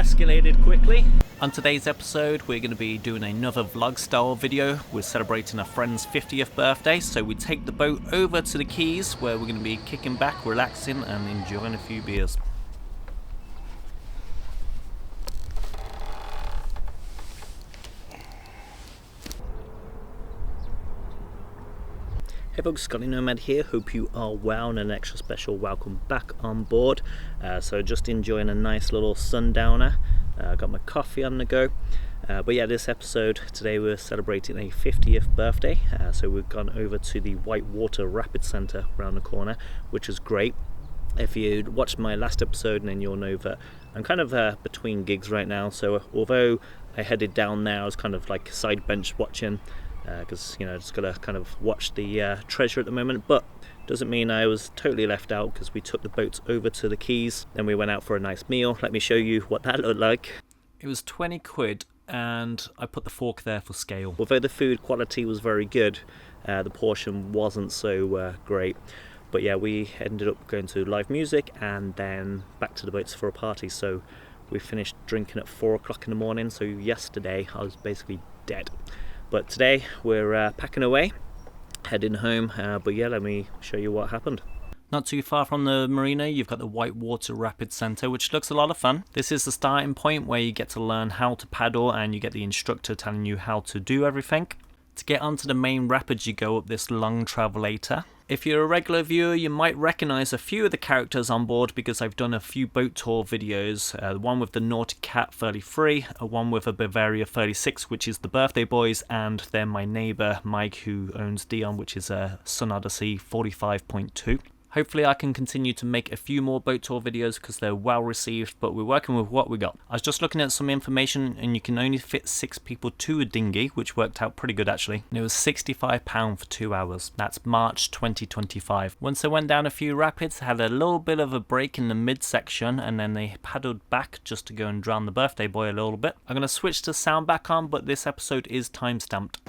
escalated quickly. On today's episode, we're going to be doing another vlog style video. We're celebrating a friend's 50th birthday, so we take the boat over to the Keys where we're going to be kicking back, relaxing and enjoying a few beers. Hey folks, Scotty Nomad here, hope you are well and an extra special welcome back on board. So just enjoying a nice little sundowner, got my coffee on the go. But yeah, this episode today we're celebrating a 50th birthday, so we've gone over to the Whitewater Rapid Centre around the corner, which is great. If you watched my last episode, then you'll know that I'm kind of between gigs right now, so although I headed down there, I was kind of like side bench watching, because you know, just gotta kind of watch the treasure at the moment, but doesn't mean I was totally left out, because we took the boats over to the Keys, then we went out for a nice meal. Let me show you what that looked like. It was 20 quid and I put the fork there for scale. Although the food quality was very good, the portion wasn't so great. But yeah, we ended up going to live music and then back to the boats for a party, so we finished drinking at 4 o'clock in the morning, so yesterday I was basically dead. But today we're packing away, heading home, but yeah, let me show you what happened. Not too far from the Marina, you've got the Whitewater Rapid Centre, which looks a lot of fun. This is the starting point where you get to learn how to paddle and you get the instructor telling you how to do everything. To get onto the main rapids, you go up this long travelator. If you're a regular viewer, you might recognise a few of the characters on board because I've done a few boat tour videos. One with the Nauticat 33, one with a Bavaria 36, which is the birthday boys, and then my neighbour Mike, who owns Dion, which is a Sun Odyssey 45.2. Hopefully I can continue to make a few more boat tour videos because they're well received, but we're working with what we got. I was just looking at some information and you can only fit 6 people to a dinghy, which worked out pretty good actually. And it was £65 for 2 hours. That's March 2025. Once they went down a few rapids, had a little bit of a break in the midsection, and then they paddled back just to go and drown the birthday boy a little bit. I'm going to switch the sound back on, but this episode is time-stamped.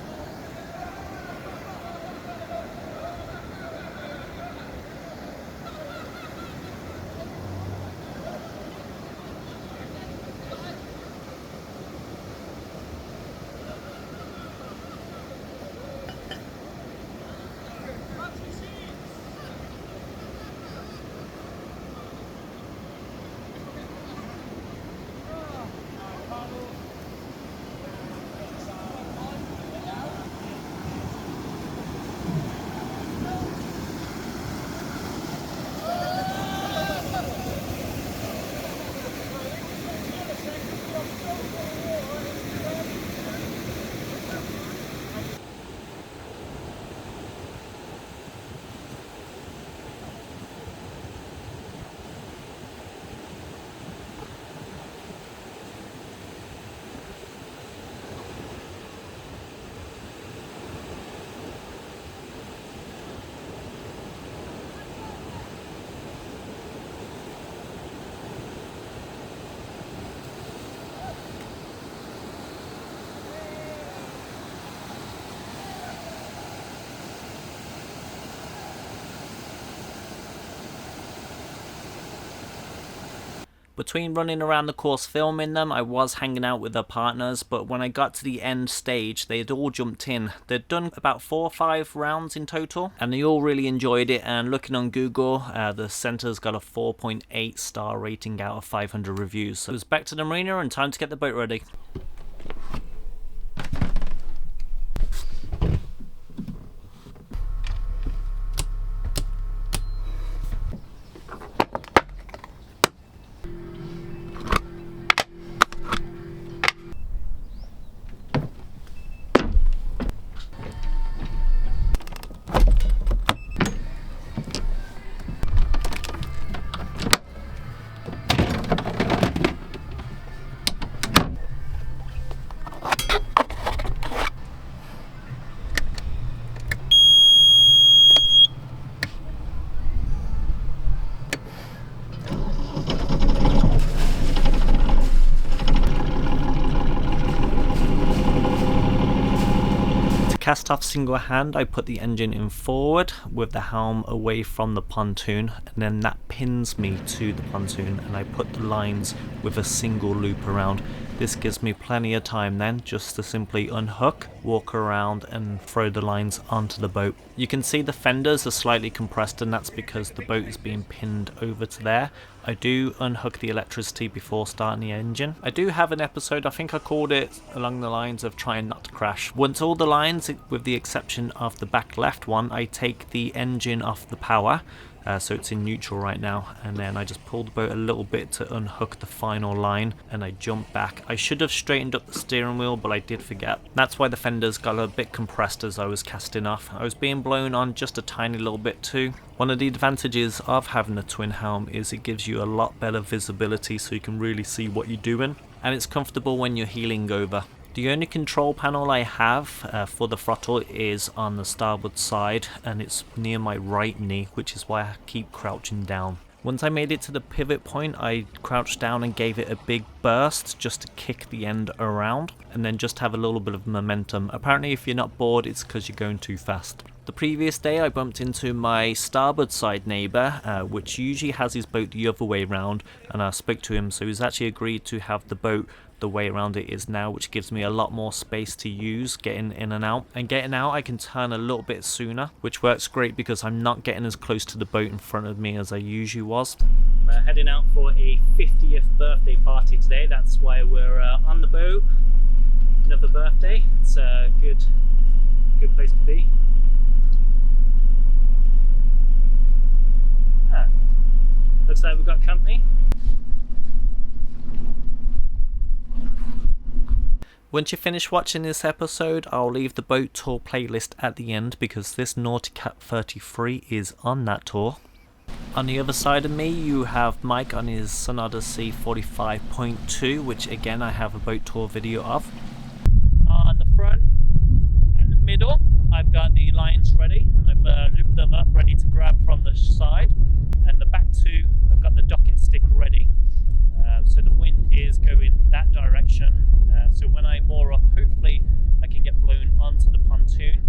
Between running around the course filming them, I was hanging out with their partners, but when I got to the end stage, they had all jumped in. They'd done about 4 or 5 rounds in total, and they all really enjoyed it, and looking on Google, the centre's got a 4.8 star rating out of 500 reviews. So it was back to the marina and time to get the boat ready. cast off single hand, I put the engine in forward with the helm away from the pontoon, and then that pins me to the pontoon, and I put the lines with a single loop around. This gives me plenty of time then just to simply unhook, walk around and throw the lines onto the boat. You can see the fenders are slightly compressed, and that's because the boat is being pinned over to there. I do unhook the electricity before starting the engine. I do have an episode, I think I called it along the lines of trying not to crash. Once all the lines, with the exception of the back left one, I take the engine off the power. So it's in neutral right now, and then I just pull the boat a little bit to unhook the final line, and I jump back. I should have straightened up the steering wheel, but I did forget. That's why the fenders got a bit compressed as I was casting off. I was being blown on just a tiny little bit too. One of the advantages of having a twin helm is it gives you a lot better visibility, so you can really see what you're doing, and it's comfortable when you're heeling over. The only control panel I have for the throttle is on the starboard side, and it's near my right knee, which is why I keep crouching down. Once I made it to the pivot point, I crouched down and gave it a big burst just to kick the end around, and then just have a little bit of momentum. Apparently if you're not bored, it's because you're going too fast. The previous day I bumped into my starboard side neighbour, which usually has his boat the other way around, and I spoke to him, so he's actually agreed to have the boat the way around it is now, which gives me a lot more space to use getting in and out. And getting out, I can turn a little bit sooner, which works great because I'm not getting as close to the boat in front of me as I usually was. We're heading out for a 50th birthday party today. That's why we're on the boat. Another birthday. It's a good place to be. Looks like we've got company. Once you finish watching this episode, I'll leave the boat tour playlist at the end because this Nauticat 33 is on that tour. On the other side of me, you have Mike on his Sun Odyssey 45.2, which again I have a boat tour video of. On the front and the middle, I've got the lines ready, and I've looped them up ready to grab from the side. And the back two, I've got the docking stick ready. So the wind is going that direction, so when I moor up, hopefully I can get blown onto the pontoon,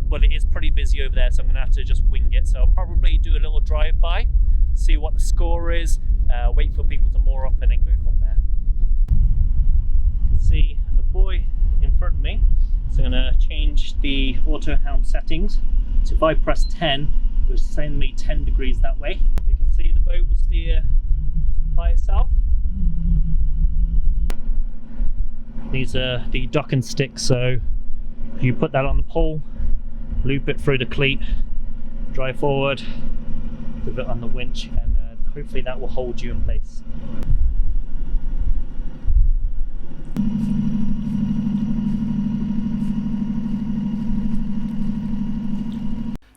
but it is pretty busy over there, so I'm going to have to just wing it. So I'll probably do a little drive-by, see what the score is, wait for people to moor up and then go from there. You can see the buoy in front of me, so I'm going to change the auto helm settings. So if I press 10, it will send me 10 degrees that way. You can see the boat will steer by itself. These are the docking sticks, so you put that on the pole, loop it through the cleat, drive forward, put it on the winch, and hopefully that will hold you in place.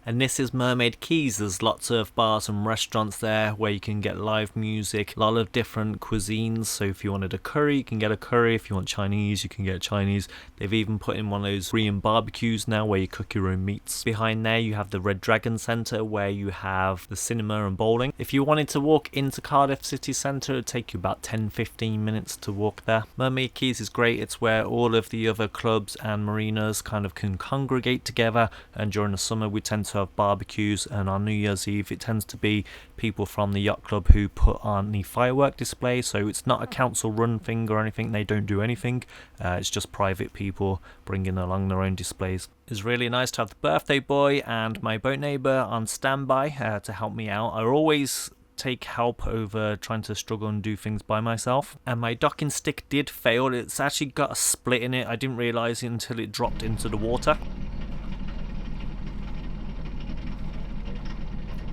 And this is Mermaid Quays. There's lots of bars and restaurants there where you can get live music, a lot of different cuisines. So if you wanted a curry, you can get a curry. If you want Chinese, you can get Chinese. They've even put in one of those Korean barbecues now where you cook your own meats. Behind there you have the Red Dragon Centre where you have the cinema and bowling. If you wanted to walk into Cardiff city centre, it would take you about 10-15 minutes to walk there. Mermaid Quays is great. It's where all of the other clubs and marinas kind of can congregate together, and during the summer we tend to have barbecues, and on New Year's Eve it tends to be people from the yacht club who put on the firework display. So it's not a council run thing or anything, they don't do anything, it's just private people bringing along their own displays. It's really nice to have the birthday boy and my boat neighbour on standby to help me out. I always take help over trying to struggle and do things by myself, and my docking stick did fail. It's actually got a split in it. I didn't realise it until it dropped into the water.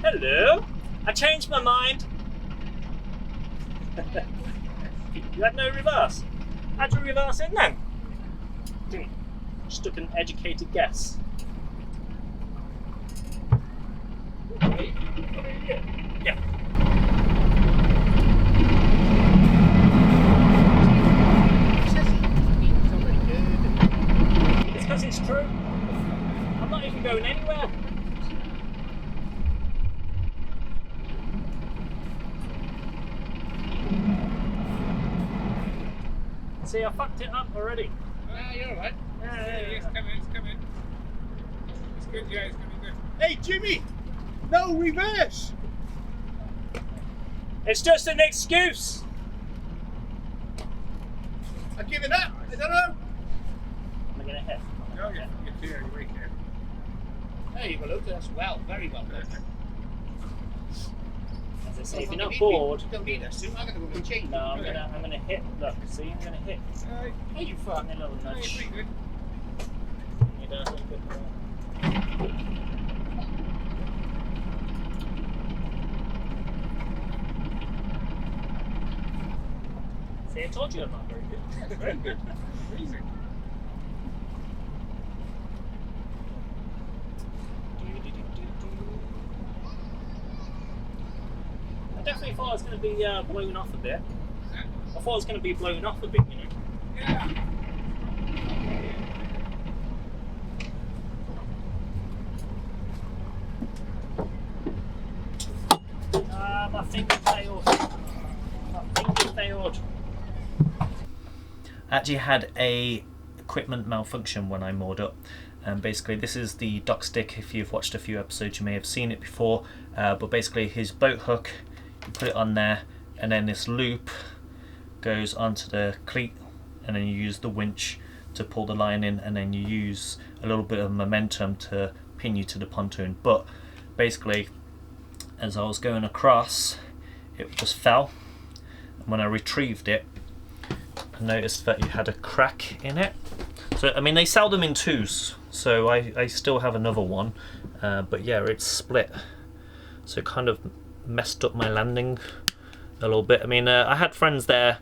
Hello, I changed my mind. You had no reverse. How'd you reverse in then? Just took an educated guess. Yeah. It's because it's true. I'm not even going anywhere. See, I fucked it up already. You're alright. Yeah, it's coming. good, yeah, it's going to be good. Hey, Jimmy! No reverse! It's just an excuse. I give it up. I don't know. I'm gonna hit. No, you're clear. You're way clear. There you go, Luke. That's well, very well done. As I say, if you're not bored, You don't need us to. I'm going to go and change. no, I'm gonna hit. Look, see, I'm gonna hit. Hey, you fuck. A little No, you're nudge. pretty good. You know, a little bit more. See, I told you I'm not very good. Very good. Amazing. I definitely thought I was going to be blown off a bit. I thought I was going to be blown off a bit, you know. Yeah. My finger failed. I actually had a equipment malfunction when I moored up. And basically this is the dock stick. If you've watched a few episodes you may have seen it before, but basically his boat hook, you put it on there and then this loop goes onto the cleat and then you use the winch to pull the line in and then you use a little bit of momentum to pin you to the pontoon. But basically as I was going across it just fell, and when I retrieved it I noticed that you had a crack in it. So I mean they sell them in twos, so I still have another one, but yeah, it's split, so it kind of messed up my landing a little bit. I mean I had friends there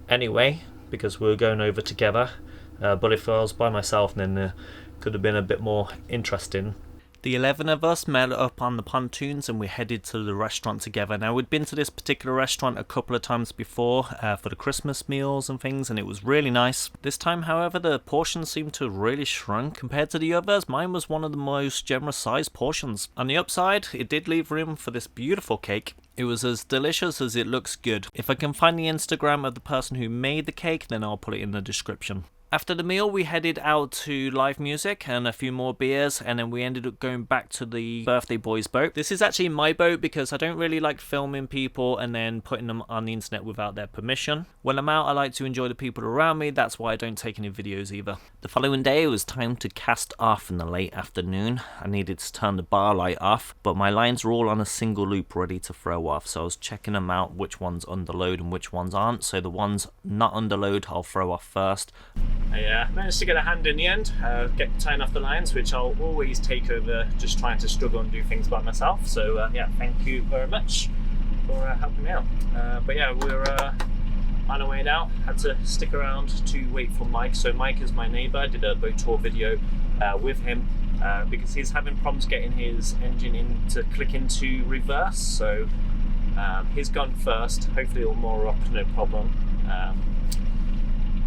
anyway because we were going over together, but if I was by myself then it could have been a bit more interesting. The 11 of us met up on the pontoons and we headed to the restaurant together. Now we'd been to this particular restaurant a couple of times before for the Christmas meals and things, and it was really nice. This time however the portions seemed to have really shrunk compared to the others. Mine was one of the most generous sized portions. On the upside it did leave room for this beautiful cake. It was as delicious as it looks good. If I can find the Instagram of the person who made the cake then I'll put it in the description. After the meal we headed out to live music and a few more beers, and then we ended up going back to the birthday boy's boat. This is actually my boat because I don't really like filming people and then putting them on the internet without their permission. When I'm out I like to enjoy the people around me, that's why I don't take any videos either. The following day it was time to cast off in the late afternoon. I needed to turn the bar light off, but my lines were all on a single loop ready to throw off, so I was checking them out, which ones under load and which ones aren't. So the ones not under load I'll throw off first. I managed to get a hand in the end, tying off the lines, which I'll always take over just trying to struggle and do things by myself. So yeah, thank you very much for helping me out. But yeah, we're on our way now. Had to stick around to wait for Mike. So Mike is my neighbour. I did a boat tour video with him because he's having problems getting his engine in to click into reverse. So he's gone first. Hopefully it'll moor up, no problem.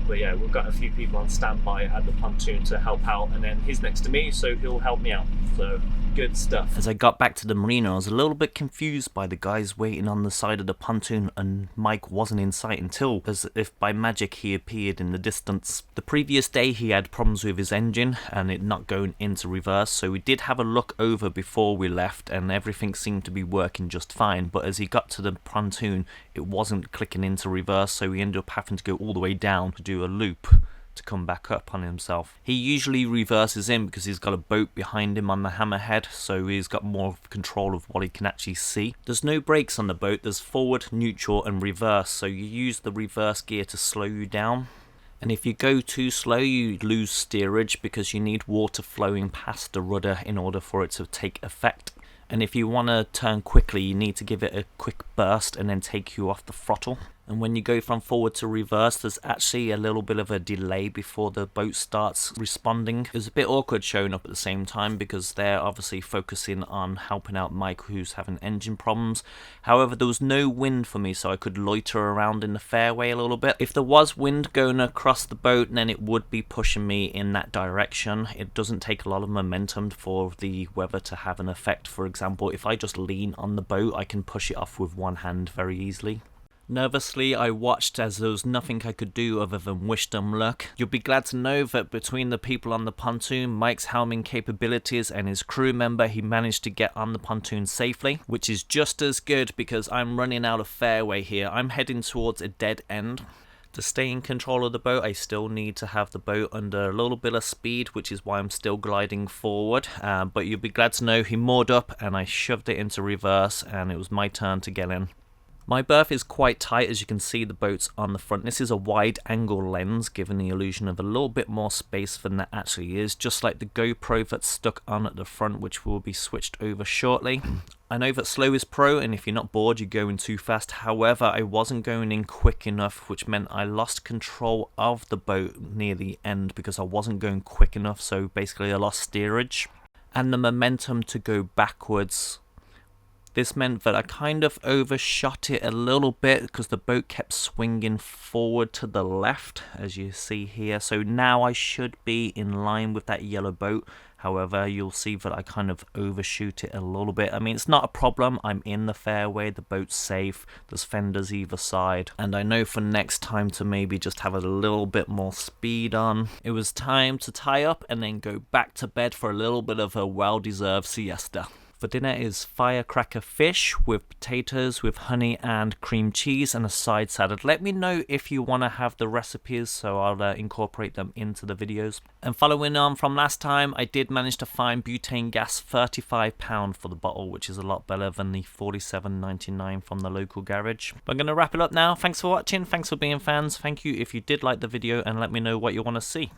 But yeah, we've got a few people on standby at the pontoon to help out, and then he's next to me, so he'll help me out. So good stuff. As I got back to the marina, I was a little bit confused by the guys waiting on the side of the pontoon, and Mike wasn't in sight until, as if by magic, he appeared in the distance. The previous day he had problems with his engine and it not going into reverse, so we did have a look over before we left and everything seemed to be working just fine, but as he got to the pontoon it wasn't clicking into reverse, so he ended up having to go all the way down to do a loop to come back up on himself. He usually reverses in because he's got a boat behind him on the hammerhead, so he's got more control of what he can actually see. There's no brakes on the boat, there's forward, neutral and reverse, so you use the reverse gear to slow you down. And if you go too slow you lose steerage because you need water flowing past the rudder in order for it to take effect. And if you want to turn quickly you need to give it a quick burst and then take you off the throttle. And when you go from forward to reverse there's actually a little bit of a delay before the boat starts responding. It was a bit awkward showing up at the same time because they're obviously focusing on helping out Mike who's having engine problems. However, there was no wind for me, so I could loiter around in the fairway a little bit. If there was wind going across the boat then it would be pushing me in that direction. It doesn't take a lot of momentum for the weather to have an effect. For example, if I just lean on the boat I can push it off with one hand very easily. Nervously, I watched as there was nothing I could do other than wish them luck. You'll be glad to know that between the people on the pontoon, Mike's helming capabilities and his crew member, he managed to get on the pontoon safely, which is just as good because I'm running out of fairway here. I'm heading towards a dead end. To stay in control of the boat, I still need to have the boat under a little bit of speed, which is why I'm still gliding forward. But you'll be glad to know he moored up and I shoved it into reverse and it was my turn to get in. My berth is quite tight, as you can see the boat's on the front. This is a wide angle lens, giving the illusion of a little bit more space than that actually is, just like the GoPro that's stuck on at the front, which will be switched over shortly. I know that slow is pro, and if you're not bored, you're going too fast. However, I wasn't going in quick enough, which meant I lost control of the boat near the end because I wasn't going quick enough, so basically I lost steerage and the momentum to go backwards. This meant that I kind of overshot it a little bit because the boat kept swinging forward to the left, as you see here. So now I should be in line with that yellow boat. However, you'll see that I kind of overshoot it a little bit. I mean, it's not a problem. I'm in the fairway. The boat's safe. There's fenders either side. And I know for next time to maybe just have a little bit more speed on. It was time to tie up and then go back to bed for a little bit of a well-deserved siesta. For dinner is firecracker fish with potatoes with honey and cream cheese and a side salad. Let me know if you want to have the recipes, so I'll incorporate them into the videos. And following on from last time, I did manage to find butane gas £35 for the bottle, which is a lot better than the $47.99 from the local garage. But I'm going to wrap it up now. Thanks for watching. Thanks for being fans. Thank you if you did like the video, and let me know what you want to see.